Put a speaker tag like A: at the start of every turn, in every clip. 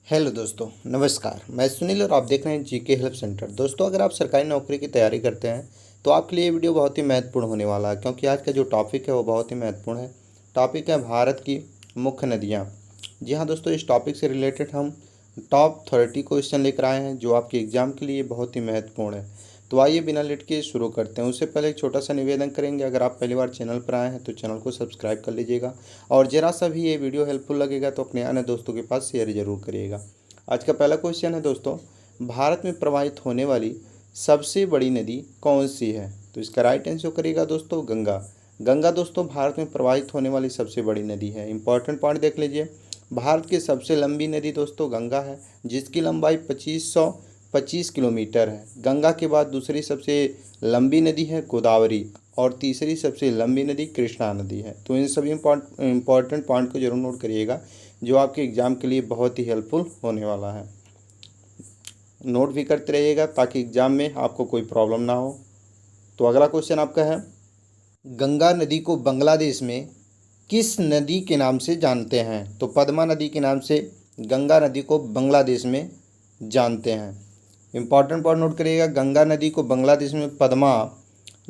A: Hello दोस्तों, नमस्कार। मैं सुनील और आप देख रहे हैं जीके हेल्प सेंटर। दोस्तों, अगर आप सरकारी नौकरी की तैयारी करते हैं तो आपके लिए ये वीडियो बहुत ही महत्वपूर्ण होने वाला है, क्योंकि आज का जो टॉपिक है वो बहुत ही महत्वपूर्ण है। टॉपिक है भारत की मुख्य नदियाँ। जी हाँ दोस्तों, इस टॉपिक से रिलेटेड हम टॉप 30 क्वेश्चन लेकर आए हैं जो आपके एग्ज़ाम के लिए बहुत ही महत्वपूर्ण है। तो आइए बिना लेट के शुरू करते हैं। उससे पहले एक छोटा सा निवेदन करेंगे, अगर आप पहली बार चैनल पर आए हैं तो चैनल को सब्सक्राइब कर लीजिएगा और ज़रा सा भी ये वीडियो हेल्पफुल लगेगा तो अपने अन्य दोस्तों के पास शेयर ज़रूर करिएगा। आज का पहला क्वेश्चन है दोस्तों, भारत में प्रवाहित होने वाली सबसे बड़ी नदी कौन सी है? तो इसका राइट आंसर करिएगा दोस्तों गंगा। गंगा दोस्तों भारत में प्रवाहित होने वाली सबसे बड़ी नदी है। इंपॉर्टेंट पॉइंट देख लीजिए, भारत की सबसे लंबी नदी दोस्तों गंगा है, जिसकी लंबाई 2525 किलोमीटर है। गंगा के बाद दूसरी सबसे लंबी नदी है गोदावरी और तीसरी सबसे लंबी नदी कृष्णा नदी है। तो इन सभी इंपॉर्टेंट पॉइंट को जरूर नोट करिएगा जो आपके एग्ज़ाम के लिए बहुत ही हेल्पफुल होने वाला है। नोट भी करते रहिएगा ताकि एग्ज़ाम में आपको कोई प्रॉब्लम ना हो। तो अगला क्वेश्चन आपका है, गंगा नदी को बांग्लादेश में किस नदी के नाम से जानते हैं? तो पद्मा नदी के नाम से गंगा नदी को बांग्लादेश में जानते हैं। इंपॉर्टेंट पॉइंट नोट करिएगा, गंगा नदी को बांग्लादेश में पद्मा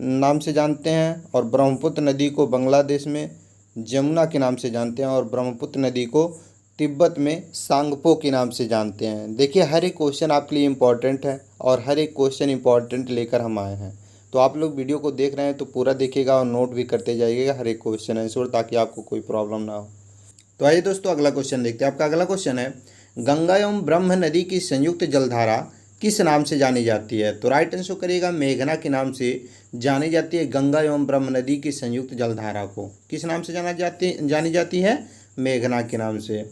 A: नाम से जानते हैं और ब्रह्मपुत्र नदी को बांग्लादेश में जमुना के नाम से जानते हैं और ब्रह्मपुत्र नदी को तिब्बत में सांगपो के नाम से जानते हैं। देखिए, हर एक क्वेश्चन आपके लिए इम्पॉर्टेंट है और हर एक क्वेश्चन इम्पॉर्टेंट लेकर हम आए हैं। तो आप लोग वीडियो को देख रहे हैं तो पूरा देखिएगा और नोट भी करते जाइएगा हर एक क्वेश्चन आंसर, ताकि आपको कोई प्रॉब्लम ना हो। तो आइए दोस्तों अगला क्वेश्चन देखते हैं। आपका अगला क्वेश्चन है, गंगा एवं ब्रह्म नदी की संयुक्त जलधारा किस नाम से जानी जाती है? तो राइट आंसर करिएगा मेघना के नाम से जानी जाती है। गंगा एवं ब्रह्म नदी की संयुक्त जलधारा को किस नाम से जानी जाती है? मेघना के नाम से।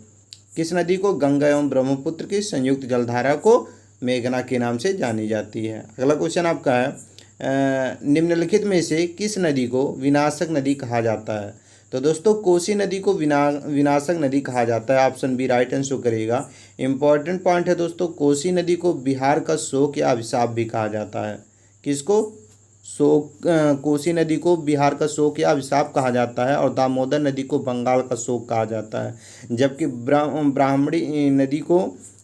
A: किस नदी को? गंगा एवं ब्रह्मपुत्र की संयुक्त जलधारा को मेघना के नाम से जानी जाती है। अगला क्वेश्चन आपका है, निम्नलिखित में से किस नदी को विनाशक नदी कहा जाता है? तो दोस्तों कोसी नदी को विनाशक नदी कहा जाता है। ऑप्शन बी राइट आंसर करिएगा। इंपॉर्टेंट पॉइंट है दोस्तों, कोसी नदी को बिहार का शोक या अभिशाप भी कहा जाता है। किसको? कोसी नदी को बिहार का शोक या अभिशाप कहा जाता है और दामोदर नदी को बंगाल का शोक कहा जाता है, जबकि ब्राह्मणी नदी को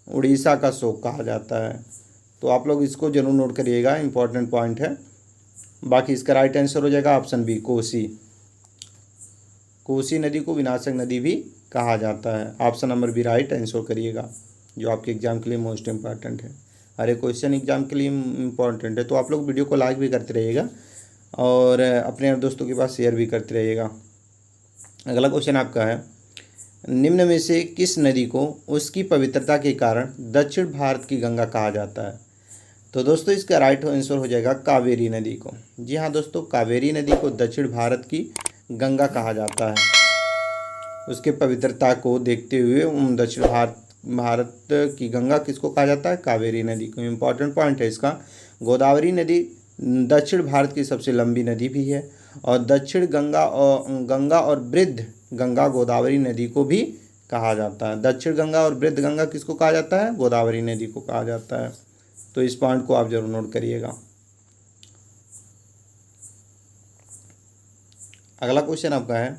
A: उड़ीसा का शोक कहा जाता है। तो आप लोग इसको जरूर नोट करिएगा, इंपॉर्टेंट पॉइंट है। बाकी इसका राइट आंसर हो जाएगा ऑप्शन बी कोसी। कोसी नदी को विनाशक नदी भी कहा जाता है। Option number B right answer करिएगा, जो आपके एग्जाम के लिए मोस्ट इम्पॉर्टेंट है। हर एक क्वेश्चन एग्जाम के लिए इम्पॉर्टेंट है। तो आप लोग वीडियो को लाइक भी करते रहिएगा और अपने दोस्तों के पास शेयर भी करते रहिएगा। अगला क्वेश्चन आपका है, निम्न में से किस नदी को उसकी पवित्रता के कारण दक्षिण भारत की गंगा कहा जाता है? तो दोस्तों इसका राइट आंसर हो जाएगा कावेरी नदी को। जी हाँ दोस्तों, कावेरी नदी को दक्षिण भारत की गंगा कहा जाता है। उसके पवित्रता को देखते हुए दक्षिण भारत की गंगा किसको कहा जाता है? कावेरी नदी को। इम्पॉर्टेंट पॉइंट है इसका, गोदावरी नदी दक्षिण भारत की सबसे लंबी नदी भी है और दक्षिण गंगा और वृद्ध गंगा गोदावरी नदी को भी कहा जाता है। दक्षिण गंगा और वृद्ध गंगा किसको कहा जाता है? गोदावरी नदी को कहा जाता है। तो इस पॉइंट को आप जरूर नोट करिएगा। अगला क्वेश्चन आपका है,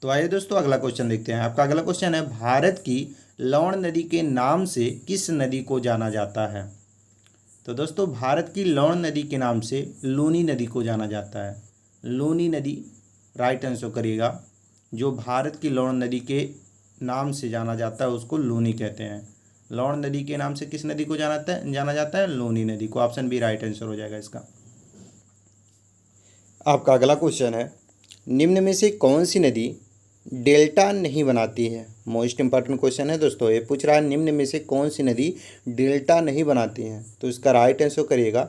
A: तो आइए दोस्तों अगला क्वेश्चन देखते हैं। आपका अगला क्वेश्चन है, भारत की लवण नदी के नाम से किस नदी को जाना जाता है? तो दोस्तों भारत की लवण नदी के नाम से लूनी नदी को जाना जाता है। लूनी नदी राइट आंसर करिएगा। जो भारत की लवण नदी के नाम से जाना जाता है उसको लूनी कहते हैं। लवण नदी के नाम से किस नदी को जाना जाता है? लूनी नदी को। ऑप्शन बी राइट आंसर हो जाएगा इसका। आपका अगला क्वेश्चन है, निम्न में से कौन सी नदी डेल्टा नहीं बनाती है? मोस्ट इंपॉर्टेंट क्वेश्चन है दोस्तों, ये पूछ रहा है निम्न में से कौन सी नदी डेल्टा नहीं बनाती है? तो इसका राइट आंसर करिएगा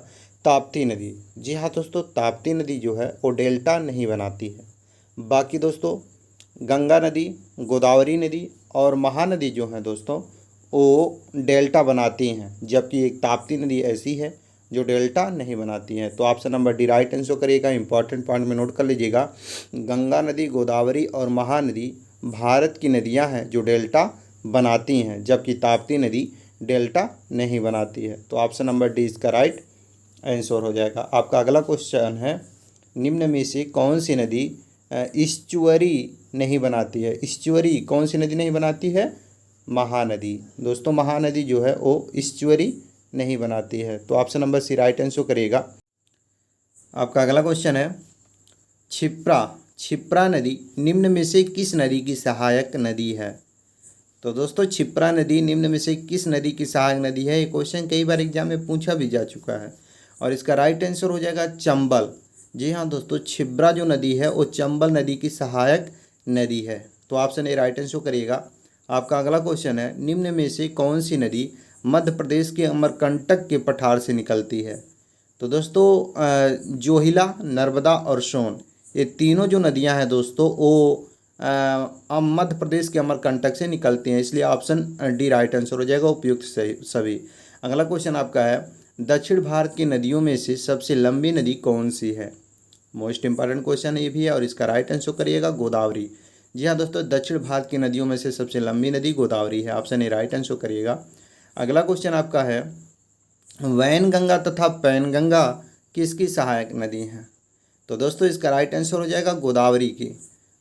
A: ताप्ती नदी। जी हाँ दोस्तों, ताप्ती नदी जो है वो डेल्टा नहीं बनाती है। बाकी दोस्तों गंगा नदी, गोदावरी नदी और महानदी जो हैं दोस्तों वो डेल्टा बनाती हैं, जबकि एक ताप्ती नदी ऐसी है जो डेल्टा नहीं बनाती हैं। तो option number D right answer करिएगा। इंपॉर्टेंट पॉइंट में नोट कर लीजिएगा, गंगा नदी, गोदावरी और महानदी भारत की नदियां हैं जो डेल्टा बनाती हैं, जबकि ताप्ती नदी डेल्टा नहीं बनाती है। तो ऑप्शन नंबर डी इसका राइट आंसर हो जाएगा। आपका अगला क्वेश्चन है, निम्न में से कौन सी नदी ईस्चुअरी नहीं बनाती है। ईस्चुअरी कौन सी नदी नहीं बनाती है? महानदी। दोस्तों महानदी जो है वो ईस्चुअरी नहीं बनाती है। तो option number C right answer करिएगा। आपका अगला क्वेश्चन है, क्षिप्रा क्षिप्रा नदी निम्न में से किस नदी की सहायक नदी है? तो दोस्तों क्षिप्रा नदी निम्न में से किस नदी की सहायक नदी है? ये क्वेश्चन कई बार एग्जाम में पूछा भी जा चुका है और इसका राइट आंसर हो जाएगा चंबल। जी हाँ दोस्तों, क्षिप्रा जो नदी है वो चंबल नदी की सहायक नदी है। तो ऑप्शन ए राइट आंसर करिएगा। आपका अगला क्वेश्चन है, निम्न में से कौन सी नदी मध्य प्रदेश के अमरकंटक के पठार से निकलती है? तो दोस्तों जोहिला, नर्मदा और सोन, ये तीनों जो नदियां हैं दोस्तों वो मध्य प्रदेश के अमरकंटक से निकलती हैं, इसलिए ऑप्शन डी राइट आंसर हो जाएगा, उपयुक्त सभी। अगला क्वेश्चन आपका है, दक्षिण भारत की नदियों में से सबसे लंबी नदी कौन सी है? मोस्ट इंपॉर्टेंट क्वेश्चन ये भी है और इसका राइट आंसर करिएगा गोदावरी। जी हाँ दोस्तों, दक्षिण भारत की नदियों में से सबसे लंबी नदी गोदावरी है। ऑप्शन ए राइट आंसर करिएगा। अगला क्वेश्चन आपका है, वैनगंगा तथा पैनगंगा किसकी सहायक नदी हैं? तो दोस्तों इसका राइट आंसर हो जाएगा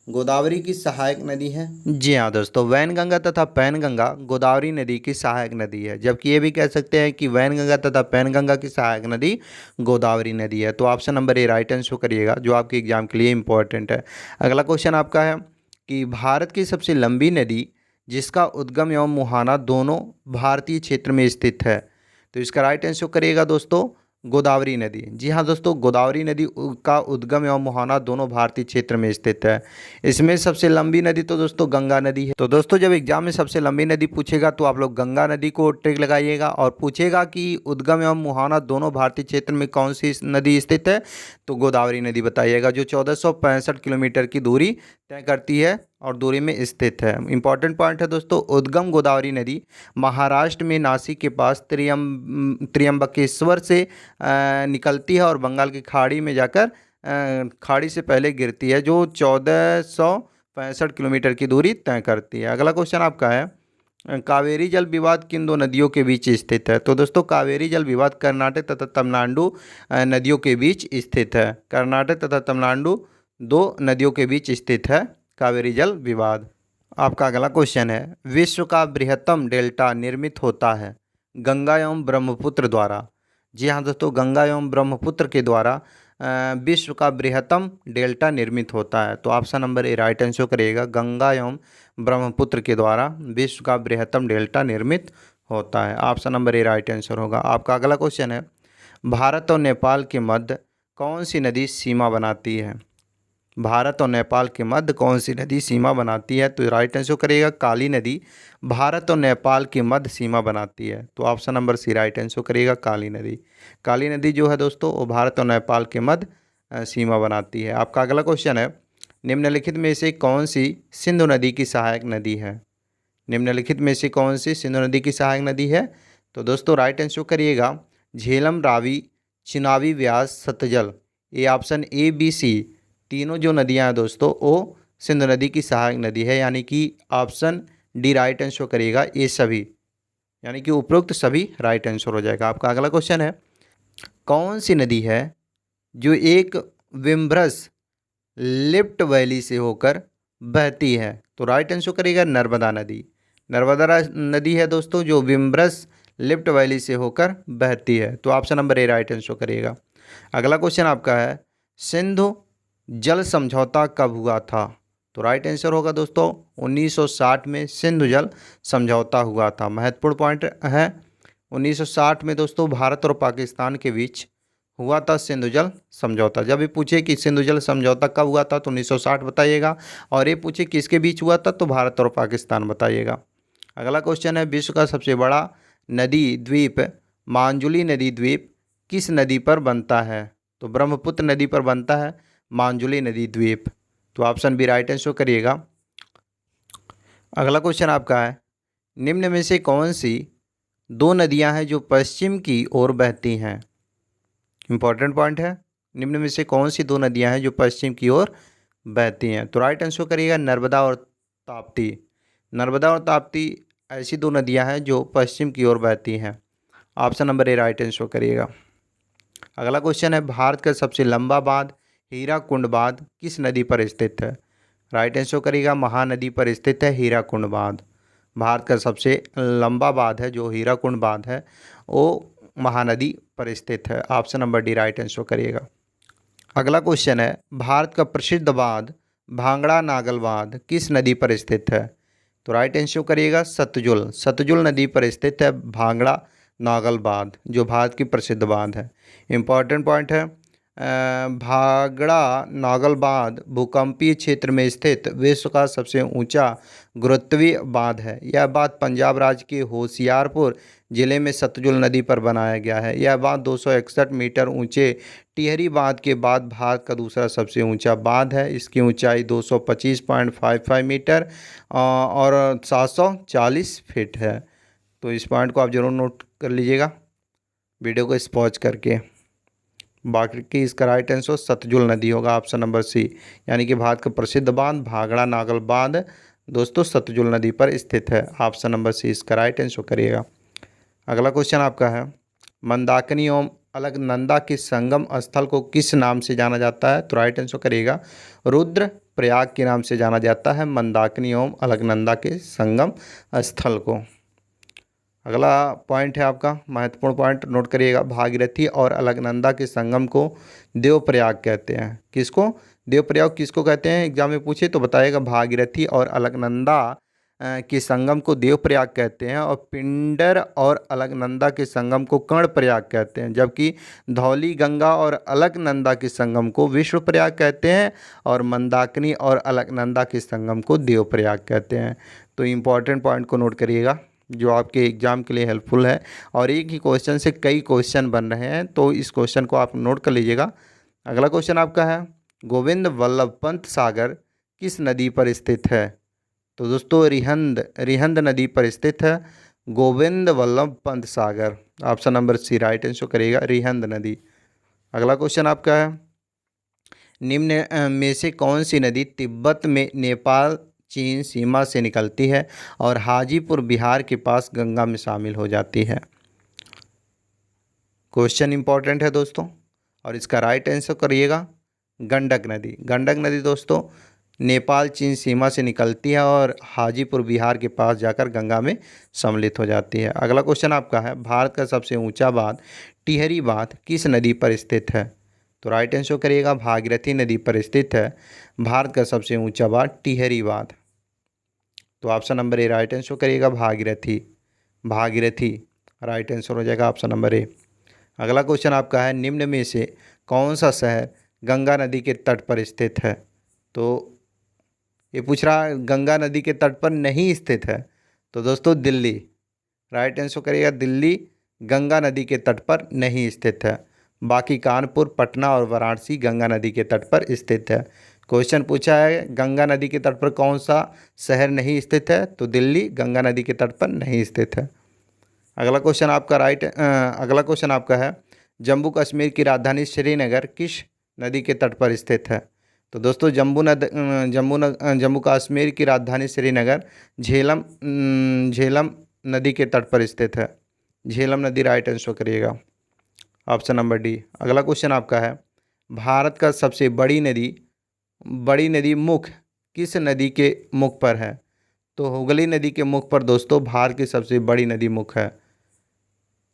A: गोदावरी की सहायक नदी है। जी हाँ दोस्तों, वैनगंगा तथा पैनगंगा गोदावरी नदी की सहायक नदी है, जबकि ये भी कह सकते हैं कि वैनगंगा तथा पैनगंगा की सहायक नदी गोदावरी नदी है। तो option number A right answer करिएगा, जो आपके एग्जाम के लिए इंपॉर्टेंट है। अगला क्वेश्चन आपका है कि भारत की सबसे लंबी नदी जिसका उद्गम एवं मुहाना दोनों भारतीय क्षेत्र में स्थित है? तो इसका राइट आंसर करिएगा दोस्तों गोदावरी नदी। जी हाँ दोस्तों, गोदावरी नदी का उद्गम एवं मुहाना दोनों भारतीय क्षेत्र में स्थित है। इसमें सबसे लंबी नदी तो दोस्तों गंगा नदी है। तो दोस्तों जब एग्जाम में सबसे लंबी नदी पूछेगा तो आप लोग गंगा नदी को टिक लगाइएगा, और पूछेगा कि उद्गम एवं मुहाना दोनों भारतीय क्षेत्र में कौन सी नदी स्थित है, तो गोदावरी नदी बताइएगा, जो 1465 किलोमीटर की दूरी तय करती है और दूरी में स्थित है। इंपॉर्टेंट पॉइंट है दोस्तों, उद्गम गोदावरी नदी महाराष्ट्र में नासिक के पास त्र्यंबकेश्वर से निकलती है और बंगाल की खाड़ी में जाकर खाड़ी से पहले गिरती है, जो 1465 किलोमीटर की दूरी तय करती है। अगला क्वेश्चन आपका है, कावेरी जल विवाद किन दो नदियों के बीच स्थित है? तो दोस्तों कावेरी जल विवाद कर्नाटक तथा तमिलनाडु नदियों के बीच स्थित है। कर्नाटक तथा तमिलनाडु दो नदियों के बीच स्थित है कावेरी जल विवाद। आपका अगला क्वेश्चन है, विश्व का बृहत्तम डेल्टा निर्मित होता है गंगा एवं ब्रह्मपुत्र द्वारा? जी हाँ दोस्तों, गंगा एवं ब्रह्मपुत्र के द्वारा विश्व का बृहत्तम डेल्टा निर्मित होता है। तो option number A right answer करिएगा, गंगा एवं ब्रह्मपुत्र के द्वारा विश्व का बृहत्तम डेल्टा निर्मित होता है। Option number A right answer होगा। आपका अगला क्वेश्चन है, भारत और नेपाल के मध्य कौन सी नदी सीमा बनाती है? भारत और नेपाल के मध्य कौन सी नदी सीमा बनाती है? तो राइट आंसर करिएगा काली नदी भारत और नेपाल के मध्य सीमा बनाती है। तो option number C right answer करिएगा काली नदी जो है दोस्तों वो भारत और नेपाल के मध्य सीमा बनाती है। आपका अगला क्वेश्चन है, निम्नलिखित में से कौन सी सिंधु नदी की सहायक नदी है? निम्नलिखित में से कौन सी सिंधु नदी की सहायक नदी है? तो दोस्तों राइट आंसर करिएगा झेलम, रावी, चिनाबी, व्यास, सतलज। ये ऑप्शन ए बी सी तीनों जो नदियां हैं दोस्तों वो सिंधु नदी की सहायक नदी है, यानी कि ऑप्शन डी राइट आंसर करिएगा, ये सभी यानी कि उपरोक्त सभी राइट आंसर हो जाएगा। आपका अगला क्वेश्चन है, कौन सी नदी है जो एक विम्ब्रस लिफ्ट वैली से होकर बहती है? तो राइट आंसर करिएगा नर्मदा नदी है दोस्तों जो विम्ब्रस लिफ्ट वैली से होकर बहती है। तो option number A right answer करिएगा। अगला क्वेश्चन आपका है, सिंधु जल समझौता कब हुआ था? तो राइट आंसर होगा दोस्तों 1960 में सिंधु जल समझौता हुआ था। महत्वपूर्ण पॉइंट है, 1960 में दोस्तों भारत और पाकिस्तान के बीच हुआ था सिंधु जल समझौता। जब भी पूछे कि सिंधु जल समझौता कब हुआ था तो 1960 बताइएगा, और ये पूछे किसके बीच हुआ था तो भारत और पाकिस्तान बताइएगा। अगला क्वेश्चन है, विश्व का सबसे बड़ा नदी द्वीप मांजुली नदी द्वीप किस नदी पर बनता है? तो ब्रह्मपुत्र नदी पर बनता है मांजुली नदी द्वीप। तो ऑप्शन बी राइट आंसर करिएगा। अगला क्वेश्चन आपका है, निम्न में से कौन सी दो नदियां हैं जो पश्चिम की ओर बहती हैं? इंपॉर्टेंट पॉइंट है, निम्न में से कौन सी दो नदियां हैं जो पश्चिम की ओर बहती हैं? तो राइट आंसर करिएगा नर्मदा और ताप्ती ऐसी दो नदियां हैं जो पश्चिम की ओर बहती हैं। Option number A right answer करिएगा। अगला क्वेश्चन है, भारत का सबसे लंबा बांध हीराकुंड बांध किस नदी पर स्थित है? राइट आंसर करिएगा महानदी पर स्थित है हीराकुंड बांध। भारत का सबसे लंबा बांध है जो हीराकुंड बांध है वो महानदी पर स्थित है। Option number D right answer करिएगा। अगला क्वेश्चन है भारत का प्रसिद्ध बांध भांगड़ा नागल बांध किस नदी पर स्थित है? तो राइट आंसर करिएगा सतलुज। सतलुज नदी पर स्थित है भांगड़ा नागल बांध जो भारत की प्रसिद्ध बांध है। इंपॉर्टेंट पॉइंट है भांगड़ा नागल बांध भूकंपीय क्षेत्र में स्थित विश्व का सबसे ऊंचा गुरुत्वीय बांध है। यह बांध पंजाब राज्य के होशियारपुर जिले में सतलुज नदी पर बनाया गया है। यह बांध 261 मीटर ऊंचे टिहरी बांध के बाद भारत का दूसरा सबसे ऊंचा बांध है। इसकी ऊंचाई 225.55 मीटर और 740 फीट है। तो इस पॉइंट को आप जरूर नोट कर लीजिएगा वीडियो को पॉज करके। बाकी इसका राइट आंसर सतलुज नदी होगा, ऑप्शन नंबर सी। यानी कि भारत का प्रसिद्ध बांध भांगड़ा नागल बांध दोस्तों सतलुज नदी पर स्थित है। ऑप्शन नंबर सी इसका राइट आंसर करिएगा। अगला क्वेश्चन आपका है मंदाकिनी एवं अलकनंदा के संगम स्थल को किस नाम से जाना जाता है? तो राइट आंसर करिएगा रुद्र प्रयाग के नाम से जाना जाता है मंदाकिनी एवं अलकनंदा के संगम स्थल को। अगला पॉइंट है आपका महत्वपूर्ण पॉइंट नोट करिएगा भागीरथी और अलकनंदा के संगम को देवप्रयाग कहते हैं। किसको देवप्रयाग किसको कहते हैं? एग्जाम में पूछे तो बताइएगा भागीरथी और अलकनंदा के संगम को देवप्रयाग कहते हैं और पिंडर और अलकनंदा के संगम को कर्णप्रयाग कहते हैं। जबकि धौली गंगा और अलकनंदा के संगम को विश्वप्रयाग कहते हैं और मंदाकिनी और अलकनंदा के संगम को देवप्रयाग कहते हैं। तो इम्पॉर्टेंट पॉइंट को नोट करिएगा जो आपके एग्ज़ाम के लिए हेल्पफुल है और एक ही क्वेश्चन से कई क्वेश्चन बन रहे हैं तो इस क्वेश्चन को आप नोट कर लीजिएगा। अगला क्वेश्चन आपका है गोविंद वल्लभ पंत सागर किस नदी पर स्थित है? तो दोस्तों रिहंद नदी पर स्थित है Govind Vallabh Pant Sagar. Option number C right answer करिएगा रिहंद नदी। अगला क्वेश्चन आपका है निम्न में से कौन सी नदी तिब्बत में नेपाल चीन सीमा से निकलती है और हाजीपुर बिहार के पास गंगा में शामिल हो जाती है? क्वेश्चन इंपॉर्टेंट है दोस्तों और इसका राइट आंसर करिएगा गंडक नदी। गंडक नदी दोस्तों नेपाल चीन सीमा से निकलती है और हाजीपुर बिहार के पास जाकर गंगा में सम्मिलित हो जाती है। अगला क्वेश्चन आपका है भारत का सबसे ऊंचा बांध टिहरी बांध किस नदी पर स्थित है? तो राइट आंसर करिएगा भागीरथी नदी पर स्थित है भारत का सबसे ऊंचा बांध टिहरी बांध। तो option number A right answer करिएगा भागीरथी राइट आंसर हो जाएगा ऑप्शन नंबर ए। अगला क्वेश्चन आपका है निम्न में से कौन सा शहर गंगा नदी के तट पर स्थित है? तो ये पूछ रहा गंगा नदी के तट पर नहीं स्थित है तो दोस्तों दिल्ली। राइट आंसर करिएगा दिल्ली गंगा नदी के तट पर नहीं स्थित है। बाकी कानपुर पटना और वाराणसी गंगा नदी के तट पर स्थित है। क्वेश्चन पूछा है गंगा नदी के तट पर कौन सा शहर नहीं स्थित है? तो दिल्ली गंगा नदी के तट पर नहीं स्थित है। अगला क्वेश्चन आपका है जम्मू कश्मीर की राजधानी श्रीनगर किस नदी के तट पर स्थित है? तो दोस्तों जम्मू कश्मीर की राजधानी श्रीनगर झेलम नदी के तट पर स्थित है। झेलम नदी राइट आंसर करिएगा ऑप्शन नंबर डी। अगला क्वेश्चन आपका है भारत का सबसे बड़ी नदी मुख किस नदी के मुख पर है? तो हुगली नदी के मुख पर दोस्तों भारत की सबसे बड़ी नदी मुख है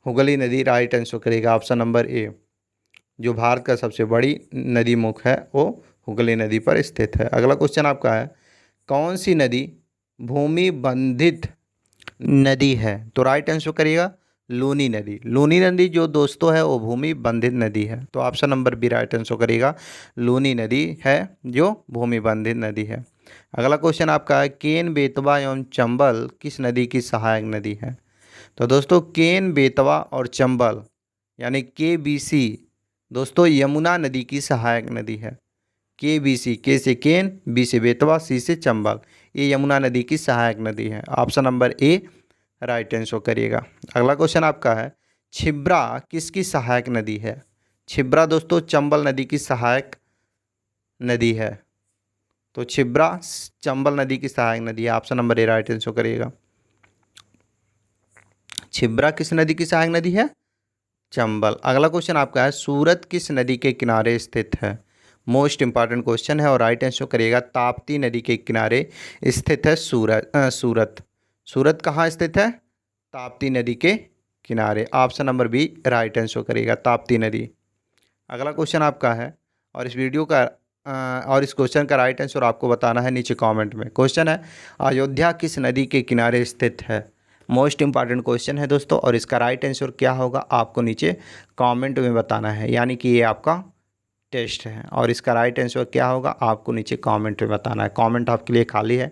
A: हुगली नदी। राइट आंसर करिएगा ऑप्शन नंबर ए। जो भारत का सबसे बड़ी नदी मुख है वो हुगली नदी पर स्थित है। अगला क्वेश्चन आपका है कौन सी नदी भूमि बंधित नदी है? तो राइट आंसर करिएगा लूनी नदी। लूनी नदी जो दोस्तों है वो भूमि बंधित नदी है। तो option number B right answer करिएगा लूनी नदी है जो भूमि बंधित नदी है। अगला क्वेश्चन आपका है केन बेतवा एवं चंबल किस नदी की सहायक नदी है? तो दोस्तों केन बेतवा और चंबल यानी KBC दोस्तों यमुना नदी की सहायक नदी है। KBC के से केन, बी से बेतवा, सी से चंबल, ये यमुना नदी की सहायक नदी है। Option number A right answer करिएगा। अगला क्वेश्चन आपका है छिब्रा किसकी सहायक नदी है? छिब्रा दोस्तों चंबल नदी की सहायक नदी है। तो छिब्रा चंबल नदी की सहायक नदी है। Option number A right answer करिएगा। छिब्रा किस नदी की सहायक नदी है? चंबल। अगला क्वेश्चन आपका है सूरत किस नदी के किनारे स्थित है? मोस्ट इंपॉर्टेंट क्वेश्चन है और राइट आंसर करिएगा ताप्ती नदी के किनारे स्थित है सूरत। सूरत कहाँ स्थित है? ताप्ती नदी के किनारे। Option number B right answer करिएगा, ताप्ती नदी। अगला क्वेश्चन आपका है और इस वीडियो का और इस क्वेश्चन का राइट आंसर आपको बताना है नीचे कमेंट में। क्वेश्चन है अयोध्या किस नदी के किनारे स्थित है? मोस्ट इंपॉर्टेंट क्वेश्चन है दोस्तों और इसका राइट आंसर क्या होगा आपको नीचे कमेंट में बताना है, यानी कि ये आपका टेस्ट है और इसका राइट आंसर क्या होगा आपको नीचे कमेंट में बताना है। कमेंट आपके लिए खाली है,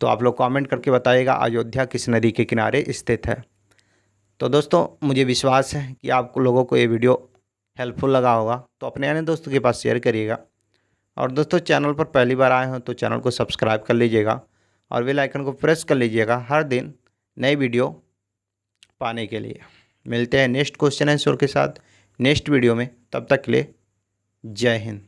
A: तो आप लोग कमेंट करके बताइएगा अयोध्या किस नदी के किनारे स्थित है। तो दोस्तों मुझे विश्वास है कि आप लोगों को ये वीडियो हेल्पफुल लगा होगा, तो अपने अन्य दोस्तों के पास शेयर करिएगा। और दोस्तों चैनल पर पहली बार आए हो तो चैनल को सब्सक्राइब कर लीजिएगा और बेल आइकन को प्रेस कर लीजिएगा हर दिन नई वीडियो पाने के लिए। मिलते हैं नेक्स्ट क्वेश्चन आंसर के साथ नेक्स्ट वीडियो में, तब तक के लिए जय हिंद।